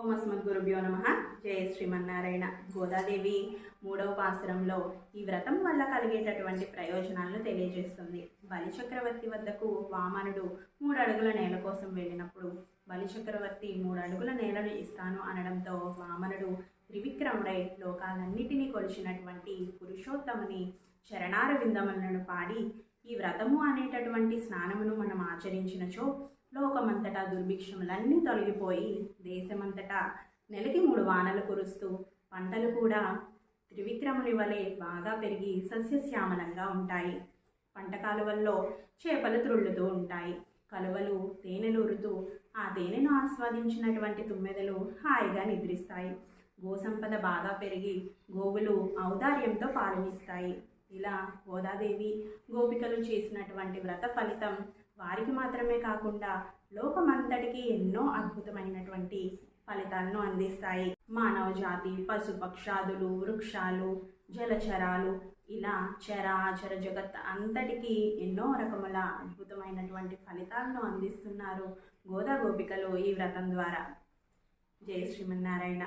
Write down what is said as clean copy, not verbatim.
ఓం అస్మద్గురుభ్యో నమః. జయ శ్రీమన్నారాయణ. గోదాదేవి 3వ పాసురంలో ఈ వ్రతం వల్ల కలిగేటటువంటి ప్రయోజనాలను తెలియజేస్తుంది. బలిచక్రవర్తి వద్దకు వామనుడు 3 అడుగుల నేల కోసం వెళ్ళినప్పుడు బలిచక్రవర్తి 3 అడుగుల నేలను ఇస్తాను అనడంతో వామనుడు త్రివిక్రముడై లోకాలన్నిటినీ కొలిచినటువంటి పురుషోత్తముని చరణార విందములను పాడి ఈ వ్రతము అనేటటువంటి స్నానమును మనం ఆచరించినచో లోకమంతటా దుర్భిక్షములన్నీ తొలగిపోయి దేశమంతటా నెలకి 3 వానలు కురుస్తూ పంటలు కూడా త్రివిక్రముని వలె బాగా పెరిగి సస్యశ్యామలంగా ఉంటాయి. పంట కాలువల్లో చేపలు త్రుళ్ళుతూ ఉంటాయి. కలువలు తేనెలూరుతూ ఆ తేనెను ఆస్వాదించినటువంటి తుమ్మెదలు హాయిగా నిద్రిస్తాయి. గోసంపద బాగా పెరిగి గోవులు ఔదార్యంతో పాలనిస్తాయి. ఇలా గోదాదేవి గోపికలు చేసినటువంటి వ్రత ఫలితం వారికి మాత్రమే కాకుండా లోకమంతటికి ఎన్నో అద్భుతమైనటువంటి ఫలితాలను అందిస్తాయి. మానవ జాతి, పశుపక్షాదులు, వృక్షాలు, జలచరాలు ఇలా చరాచర జగత్ అంతటికీ ఎన్నో రకముల అద్భుతమైనటువంటి ఫలితాలను అందిస్తున్నారు గోదా గోపికలు ఈ వ్రతం ద్వారా. జయ శ్రీమన్నారాయణ.